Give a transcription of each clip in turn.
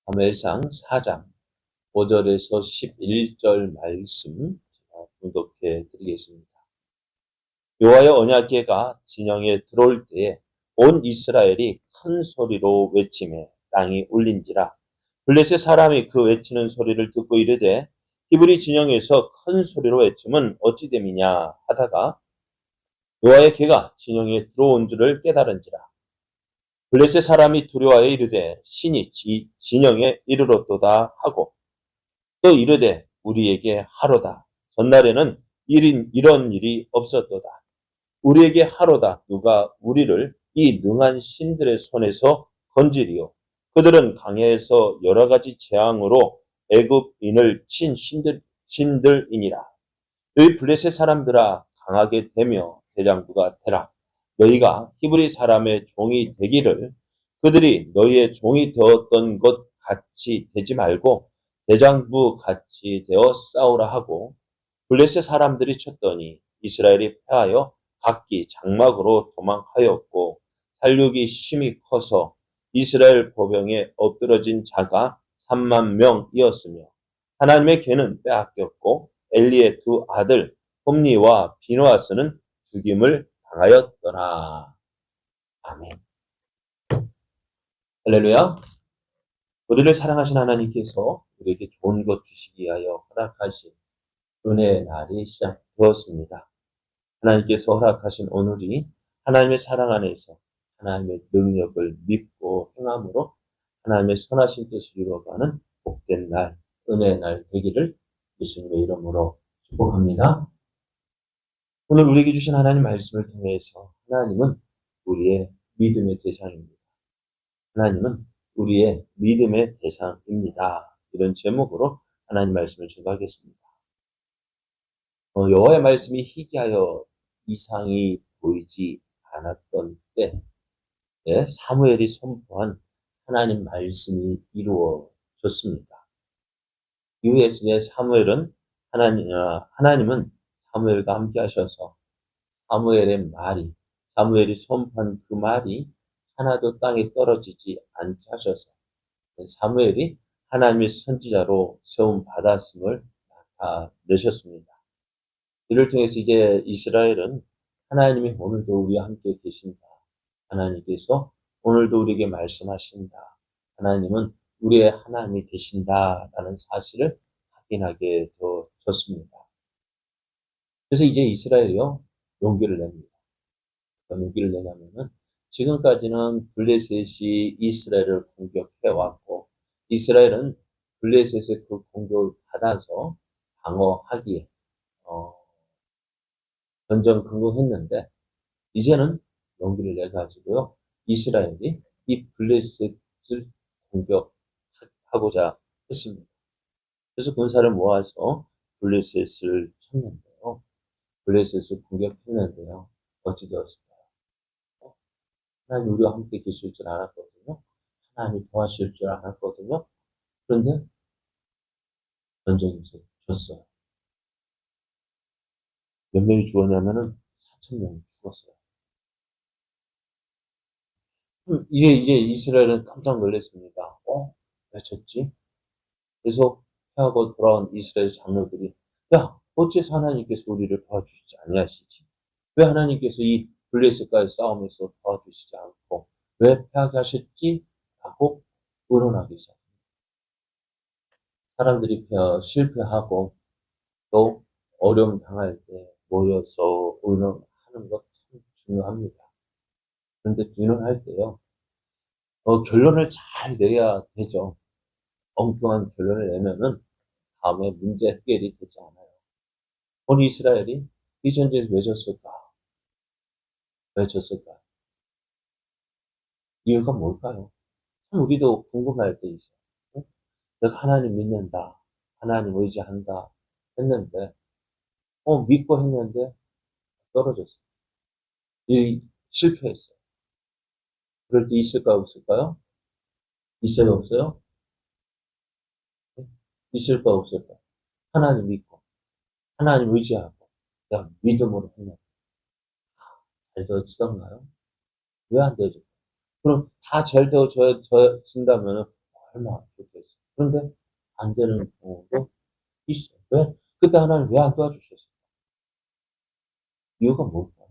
사무엘상 4장 5절에서 11절 말씀 봉독해 드리겠습니다. 여호와의 언약궤가 진영에 들어올 때에 온 이스라엘이 큰 소리로 외치매 땅이 울린지라. 블레셋 사람이 그 외치는 소리를 듣고 이르되 히브리 진영에서 큰 소리로 외침은 어찌 됨이냐 하다가 여호와의 궤가 진영에 들어온 줄을 깨달은지라. 블레셋 사람이 두려워하여 이르되 신이 진영에 이르렀도다 하고 또 이르되 우리에게 하로다. 전날에는 이런 일이 없었도다. 우리에게 하로다. 누가 우리를 이 능한 신들의 손에서 건지리요. 그들은 강야에서 여러 가지 재앙으로 애굽인을 친 신들이니라. 너희 블레셋 사람들아 강하게 되며 대장부가 되라. 너희가 히브리 사람의 종이 되기를 그들이 너희의 종이 되었던 것 같이 되지 말고 대장부 같이 되어 싸우라 하고 블레셋 사람들이 쳤더니 이스라엘이 패하여 각기 장막으로 도망하였고 살육이 심히 커서 이스라엘 보병에 엎드러진 자가 3만 명이었으며 하나님의 궤는 빼앗겼고 엘리의 두 아들 홈니와 비누아스는 죽임을 당하였더라. 아멘. 할렐루야. 우리를 사랑하신 하나님께서 우리에게 좋은 것 주시기 위하여 허락하신 은혜의 날이 시작되었습니다. 하나님께서 허락하신 오늘이 하나님의 사랑 안에서 하나님의 능력을 믿고 행함으로 하나님의 선하신 뜻을 이루어가는 복된 날, 은혜의 날 되기를 예수님의 이름으로 축복합니다. 오늘 우리에게 주신 하나님 말씀을 통해서 하나님은 우리의 믿음의 대상입니다. 하나님은 우리의 믿음의 대상입니다. 이런 제목으로 하나님 말씀을 전하겠습니다. 여호와의 말씀이 희귀하여 이상이 보이지 않았던 때 사무엘이 선포한 하나님 말씀이 이루어졌습니다. 이후에 사무엘은 하나님은 사무엘과 함께 하셔서 사무엘이 선포한 그 말이 하나도 땅에 떨어지지 않게 하셔서 사무엘이 하나님의 선지자로 세움 받았음을 나타내셨습니다. 이를 통해서 이제 이스라엘은 하나님이 오늘도 우리와 함께 계신다. 하나님께서 오늘도 우리에게 말씀하신다. 하나님은 우리의 하나님이 되신다라는 사실을 확인하게 되어졌습니다. 그래서 이제 이스라엘이요 용기를 냅니다. 어떤 용기를 내냐면은 지금까지는 블레셋이 이스라엘을 공격해왔고 이스라엘은 블레셋의 그 공격을 받아서 방어하기에 전전긍긍했는데 이제는 용기를 내가지고요 이스라엘이 이 블레셋을 공격하고자 했습니다. 그래서 군사를 모아서 블레셋을 쳤는데요. 블레셋을 공격했는데요. 어찌 되었을까요? 하나님 우리와 함께 계실 줄 알았거든요. 하나님 도와주실 줄 알았거든요. 그런데 전쟁에서 졌어요. 몇 명이 죽었냐면은 4,000명이 죽었어요. 이제 이스라엘은 깜짝 놀랐습니다. 왜 졌지? 그래서 패하고 돌아온 이스라엘 장로들이 야, 어째서 하나님께서 우리를 도와주시지 아니하시지? 왜 하나님께서 이 블레셋과의 싸움에서 도와주시지 않고 왜 패하게 하셨지? 라고 의논하기 시작합니다. 사람들이 실패하고 또 어려움 당할 때 모여서 의논하는 것 참 중요합니다. 그런데 의논할 때요, 결론을 잘 내야 되죠. 엉뚱한 결론을 내면은 다음에 문제 해결이 되지 않아요. 오늘 이스라엘이 이 전쟁에서 왜 졌을까? 왜 졌을까? 이유가 뭘까요? 참 우리도 궁금할 때 있어요. 내가 하나님 믿는다. 하나님 의지한다. 했는데, 믿고 했는데 떨어졌어요. 실패했어요. 그럴 때 있을까요? 없을까요? 있어요? 없어요? 있을까? 없을까? 하나님 믿고, 하나님 의지하고, 그냥 믿음으로 했는데, 잘 되어지던가요? 왜 안 되죠? 그럼 다 잘 되어진다면 얼마나 좋겠어. 그런데 안 되는 경우도 있어. 왜? 그때 하나님 왜 안 도와주셨을까? 이유가 뭘까요?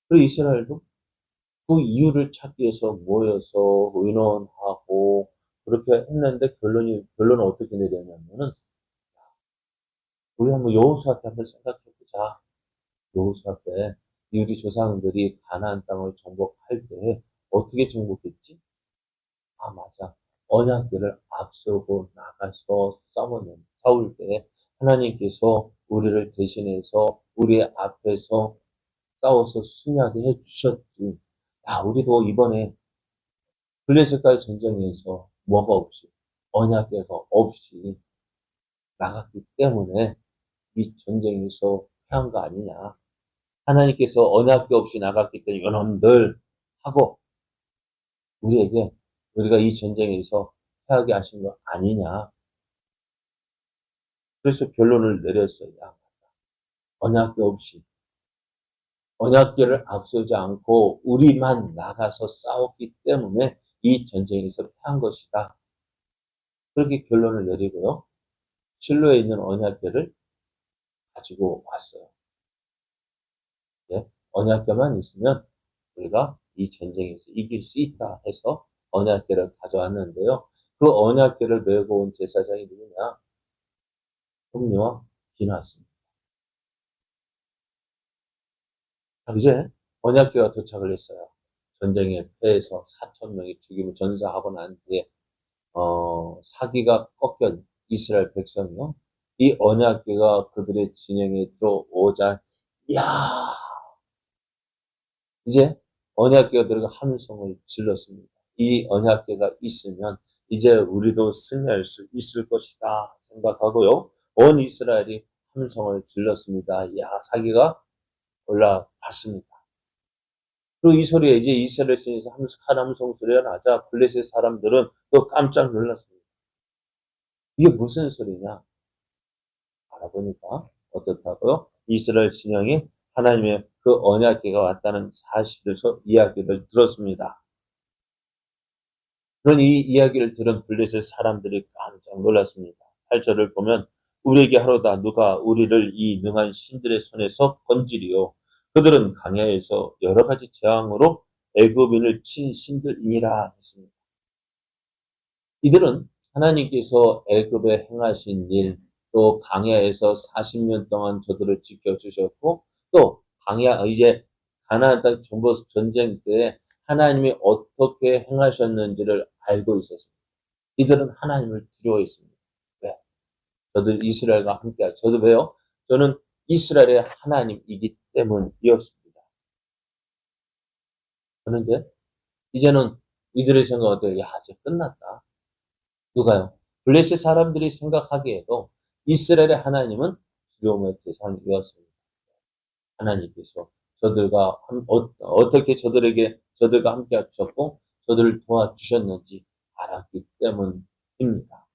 그리고 이스라엘도 그 이유를 찾기 위해서 모여서 의논하고 그렇게 했는데 결론은 어떻게 내렸냐면은 우리 한번 여호수아 때 한번 생각해 보자. 여호수아 때 우리 조상들이 가나안 땅을 정복할 때 어떻게 정복했지? 아, 맞아. 언약궤를 앞서고 나가서 싸울 때 하나님께서 우리를 대신해서 우리 앞에서 싸워서 승리하게 해 주셨지. 야, 우리도 이번에 블레셋과의 전쟁에서 뭐가 없이 언약궤가 없이 나갔기 때문에 이 전쟁에서 패한 거 아니냐. 하나님께서 언약궤 없이 나갔기 때문에 요놈들 하고 우리에게 우리가 이 전쟁에서 패하게 하신 거 아니냐. 그래서 결론을 내렸어요. 언약궤 없이 언약궤를 앞서지 않고 우리만 나가서 싸웠기 때문에 이 전쟁에서 패한 것이다. 그렇게 결론을 내리고요. 실로에 있는 언약궤를 가지고 왔어요. 네, 언약궤만 있으면 우리가 이 전쟁에서 이길 수 있다 해서 언약궤를 가져왔는데요. 그 언약궤를 메고 온 제사장이 누구냐? 홈리와 비나스입니다. 이제 언약궤가 도착을 했어요. 전쟁에 패해서 4,000명이 죽임을 전사하고 난 뒤에 사기가 꺾인 이스라엘 백성이요. 이 언약궤가 그들의 진영에 들어오자, 야, 이제 언약궤가 들어가 함성을 질렀습니다. 이 언약궤가 있으면 이제 우리도 승리할 수 있을 것이다 생각하고요. 온 이스라엘이 함성을 질렀습니다. 야, 사기가 올라갔습니다. 그리고 이 소리에 이제 이스라엘 신에서 큰 함성 소리가 나자 블레셋 사람들은 또 깜짝 놀랐습니다. 이게 무슨 소리냐? 알아보니까 어떻다고요? 이스라엘 진영이 하나님의 그 언약궤가 왔다는 사실을 이야기를 들었습니다. 그런 이 이야기를 들은 블레셋 사람들이 깜짝 놀랐습니다. 8절을 보면 우리에게 하로다 누가 우리를 이 능한 신들의 손에서 건지리요. 그들은 광야에서 여러 가지 재앙으로 애굽인을 친 신들이니라 했습니다. 이들은 하나님께서 애굽에 행하신 일, 또 광야에서 40년 동안 저들을 지켜주셨고, 또 이제 가나안 땅 정복 전쟁 때 하나님이 어떻게 행하셨는지를 알고 있었습니다. 이들은 하나님을 두려워했습니다. 왜? 저들 이스라엘과 함께 저도 왜요? 저는 이스라엘의 하나님이기 때문이었습니다. 그런데 이제는 이들의 생각은 어때요? 야, 이제 끝났다. 누가요? 블레셋 사람들이 생각하기에도 이스라엘의 하나님은 두려움의 대상이었습니다. 하나님께서 저들과 어떻게 저들과 함께 하셨고 저들을 도와주셨는지 알았기 때문입니다.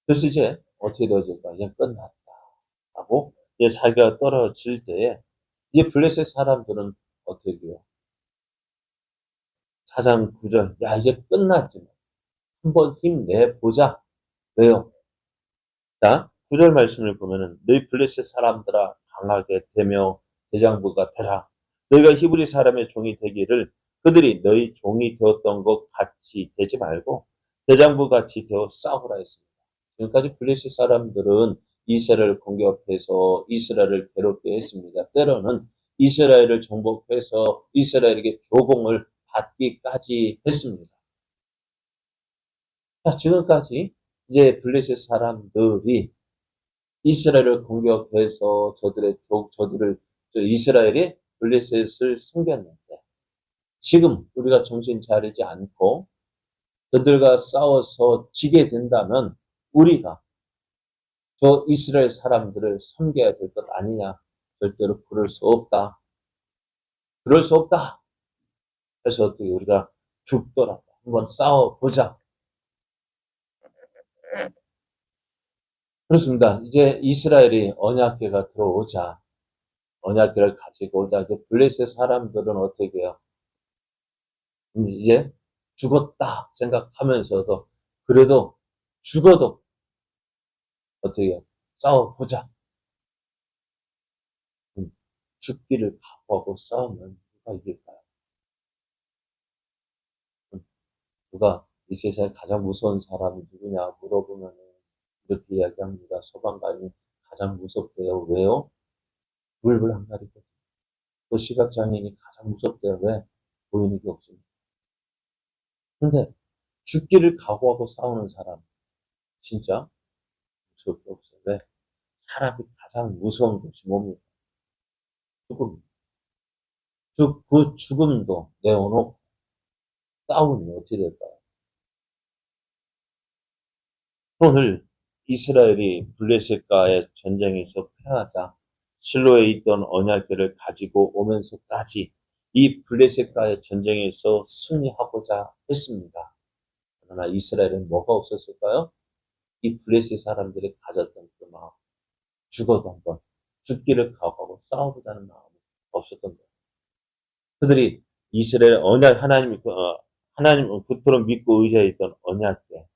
그래서 이제 어떻게 되어질까? 이제 끝났다 하고 이제 사기가 떨어질 때에 이제 블레셋 사람들은 어떻게 해요? 4장 9절, 야, 이제 끝났지. 한번 힘내보자. 왜요? 자, 9절 말씀을 보면은 너희 블레셋 사람들아 강하게 되며 대장부가 되라. 너희가 히브리 사람의 종이 되기를 그들이 너희 종이 되었던 것 같이 되지 말고 대장부 같이 되어 싸우라 했습니다. 지금까지 블레셋 사람들은 이스라엘을 공격해서 이스라엘을 괴롭게 했습니다. 때로는 이스라엘을 정복해서 이스라엘에게 조공을 받기까지 했습니다. 자, 지금까지 이제 블레셋 사람들이 이스라엘을 공격해서 이스라엘이 블레셋을 숨겼는데 지금 우리가 정신 차리지 않고 그들과 싸워서 지게 된다면 우리가 저 이스라엘 사람들을 섬겨야 될 것 아니냐? 절대로 그럴 수 없다. 그럴 수 없다. 그래서 어떻게 우리가 죽더라도 한번 싸워보자. 그렇습니다. 이제 이스라엘이 언약궤가 들어오자, 언약궤를 가지고 오자, 이제 블레셋 사람들은 어떻게 해요? 이제 죽었다 생각하면서도 그래도 죽어도 어떻게 해요? 싸워보자. 죽기를 각오하고 싸우면 누가 이길까요? 음, 누가 이 세상에 가장 무서운 사람이 누구냐 물어보면 이렇게 이야기합니다. 소방관이 가장 무섭대요. 왜요? 얼굴 안 가리고. 또 시각장애인이 가장 무섭대요. 왜? 보이는 게 없습니다. 근데 죽기를 각오하고 싸우는 사람 진짜 무서울 게 없어요. 왜? 사람이 가장 무서운 것이 뭡니까? 죽음. 그 죽음도 내어놓고 싸우면 어떻게 될까요? 오늘 이스라엘이 블레셋과의 전쟁에서 패하자 실로에 있던 언약궤를 가지고 오면서까지 이 블레셋과의 전쟁에서 승리하고자 했습니다. 그러나 이스라엘은 뭐가 없었을까요? 이 블레셋 사람들이 가졌던 그 마음, 죽어도 한번 죽기를 각오하고 싸워보자는 마음이 없었던 거예요. 그들이 이스라엘 언약 하나님 그토록 믿고 의지했던 언약궤,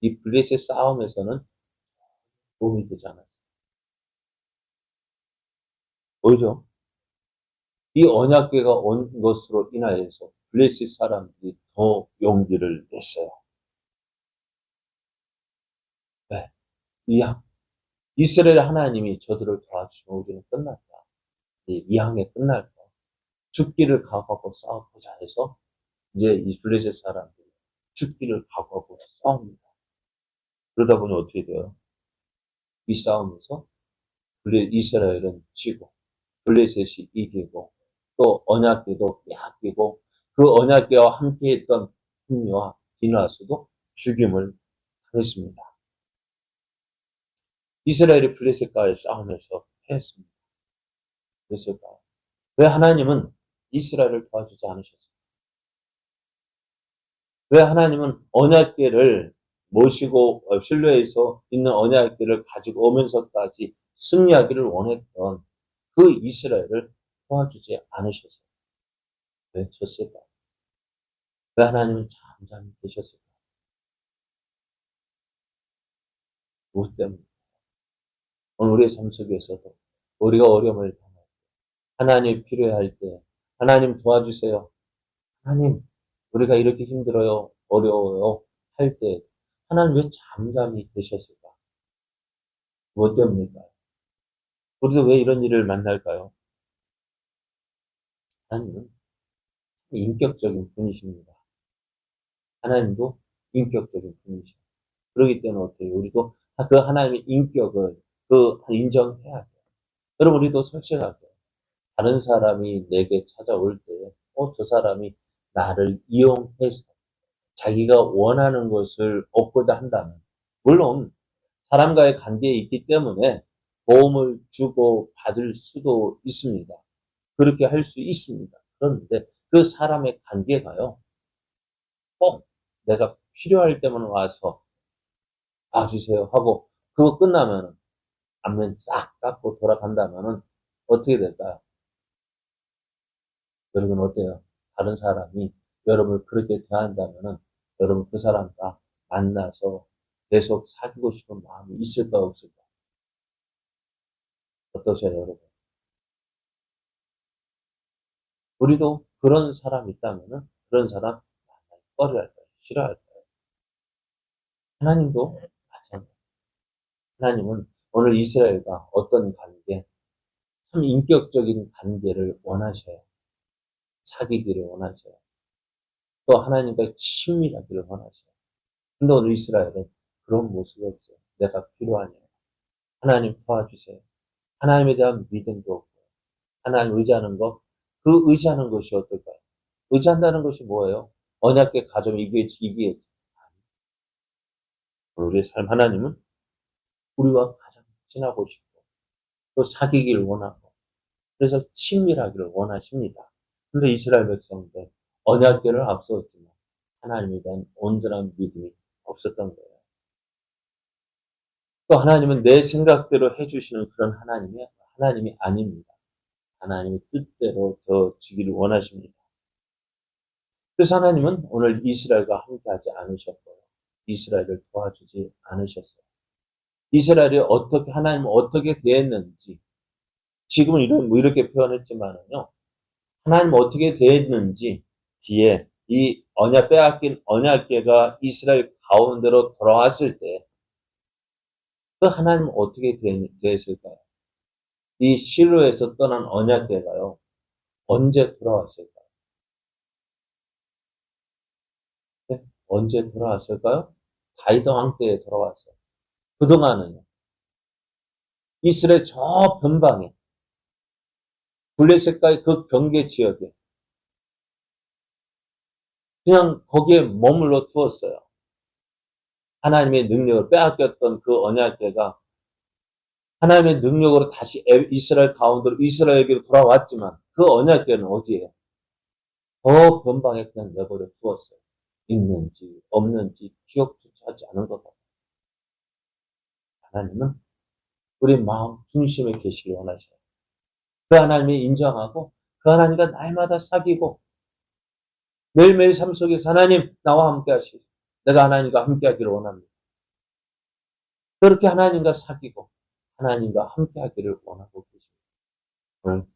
이 블레셋 싸움에서는 도움이 되지 않았어요. 오히려 이 언약궤가 온 것으로 인하여서 블레셋 사람들이 더 용기를 냈어요. 네. 이스라엘 하나님이 저들을 도와주시면 우리는 끝났다. 이 항해 끝날 거. 죽기를 각오하고 싸워보자 해서 이제 이 블레셋 사람들이 죽기를 각오하고 싸웁니다. 그러다 보니 어떻게 돼요? 이 싸움에서 이스라엘은 지고 블레셋이 이기고 또 언약궤도 빼앗기고 그 언약궤와 함께했던 흠리와 비나스도 죽임을 당했습니다. 이스라엘이 블레셋과의 싸움에서 패했습니다. 그랬을까요? 왜 하나님은 이스라엘을 도와주지 않으셨어요? 왜 하나님은 언약궤를 모시고 실로에서 있는 언약궤를 가지고 오면서까지 승리하기를 원했던 그 이스라엘을 도와주지 않으셨어요? 왜 졌을까요? 왜 하나님은 잠잠히 계셨을까요? 무엇 때문에? 오늘 우리의 삶 속에서도 우리가 어려움을 당할 때, 하나님 필요할 때, 하나님 도와주세요. 하나님, 우리가 이렇게 힘들어요, 어려워요 할 때, 하나님 왜 잠잠히 계셨을까? 무엇 때문일까요? 우리도 왜 이런 일을 만날까요? 하나님은 인격적인 분이십니다. 하나님도 인격적인 분이시죠. 그렇기 때문에 어때요? 우리도 그 하나님의 인격을 인정해야 돼요. 여러분, 우리도 솔직하게 다른 사람이 내게 찾아올 때, 저 사람이 나를 이용해서 자기가 원하는 것을 얻고자 한다면, 물론 사람과의 관계에 있기 때문에 도움을 주고 받을 수도 있습니다. 그렇게 할 수 있습니다. 그런데 그 사람의 관계가요, 꼭 내가 필요할 때만 와서 봐주세요 하고, 그거 끝나면 안면 싹 닦고 돌아간다면은 어떻게 될까요? 여러분 어때요? 다른 사람이 여러분을 그렇게 대한다면은 여러분 그 사람과 만나서 계속 사귀고 싶은 마음이 있을까 없을까? 어떠세요, 여러분? 우리도 그런 사람이 있다면은 그런 사람 만나기 꺼려할까요? 싫어할까요? 하나님도 마찬가지예요. 하나님은 오늘 이스라엘과 어떤 관계, 참 인격적인 관계를 원하셔요. 사귀기를 원하셔요. 또 하나님과 친밀하기를 원하셔요. 근데 오늘 이스라엘은 그런 모습이 없어요. 내가 필요하냐. 하나님 도와주세요. 하나님에 대한 믿음도 없고, 하나님 의지하는 것, 그 의지하는 것이 어떨까요? 의지한다는 것이 뭐예요? 언약궤 가정 이게 우리의 삶 하나님은 우리와 가장 친하고 싶고, 또 사귀기를 원하고, 그래서 친밀하기를 원하십니다. 근데 이스라엘 백성들, 언약궤를 앞세웠지만, 하나님에 대한 온전한 믿음이 없었던 거예요. 또 하나님은 내 생각대로 해주시는 그런 하나님이 아닙니다. 하나님의 뜻대로 되어지기를 원하십니다. 그래서 하나님은 오늘 이스라엘과 함께하지 않으셨고요. 이스라엘을 도와주지 않으셨어요. 이스라엘이 어떻게, 하나님은 어떻게 대했는지, 지금은 이렇게 표현했지만은요, 하나님은 어떻게 대했는지, 뒤에 이 빼앗긴 언약궤가 이스라엘 가운데로 돌아왔을 때, 그 하나님은 어떻게 대했을까요? 이 실로에서 떠난 언약궤가요, 언제 돌아왔을까요? 네? 언제 돌아왔을까요? 다윗 왕 때에 돌아왔어요. 그동안은요, 이스라엘 저 변방에, 블레셋과의 그 경계 지역에, 그냥 거기에 머물러 두었어요. 하나님의 능력을 빼앗겼던 그 언약궤가 하나님의 능력으로 다시 이스라엘 가운데로 이스라엘에게로 돌아왔지만 그 언약궤는 어디에요? 저 변방에 그냥 내버려 두었어요. 있는지 없는지 기억조차 하지 않은 것 같아요. 하나님은 우리 마음 중심에 계시길 원하셔요. 그 하나님을 인정하고 그 하나님과 날마다 사귀고 매일매일 삶 속에서 하나님 나와 함께 하시고 내가 하나님과 함께 하기를 원합니다. 그렇게 하나님과 사귀고 하나님과 함께 하기를 원하고 계십니다. 오늘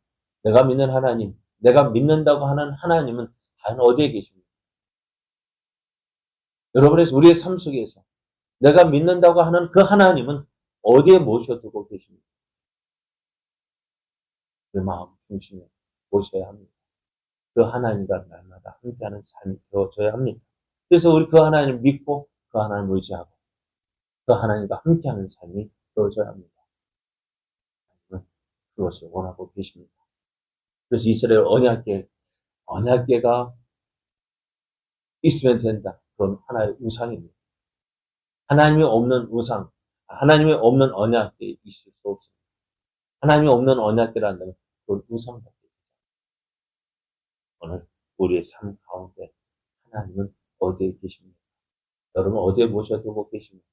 내가 믿는 하나님, 내가 믿는다고 하는 하나님은 과연 어디에 계십니까? 여러분의 우리의 삶 속에서 내가 믿는다고 하는 그 하나님은 어디에 모셔두고 계십니까? 그 마음 중심에 모셔야 합니다. 그 하나님과 날마다 함께하는 삶이 되어져야 합니다. 그래서 우리 그 하나님을 믿고 그 하나님을 의지하고 그 하나님과 함께하는 삶이 되어져야 합니다. 하나님은 그것을 원하고 계십니다. 그래서 이스라엘 언약궤가 있으면 된다. 그건 하나의 우상입니다. 하나님이 없는 우상, 하나님이 없는 언약궤 있을 수 없습니다. 하나님이 없는 언약궤라는 그건 우상밖에 없습니다. 오늘 우리의 삶 가운데 하나님은 어디에 계십니까? 여러분 어디에 모셔두고 계십니까?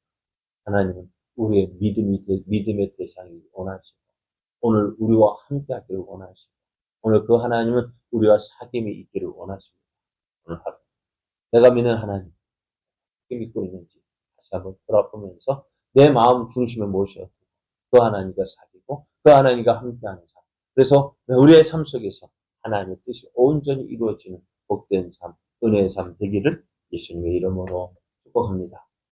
하나님은 우리의 믿음의 대상이 원하시고 오늘 우리와 함께 하기를 원하시고 오늘 그 하나님은 우리와 사귐이 있기를 원하십니다. 오늘 하루 내가 믿는 하나님 어떻게 믿고 있는지 다시 한번 돌아보면서 내 마음 중심에 모셔 그 하나님과 사귀고 그 하나님과 함께하는 삶. 그래서 우리의 삶 속에서 하나님의 뜻이 온전히 이루어지는 복된 삶, 은혜의 삶 되기를 예수님의 이름으로 축복합니다.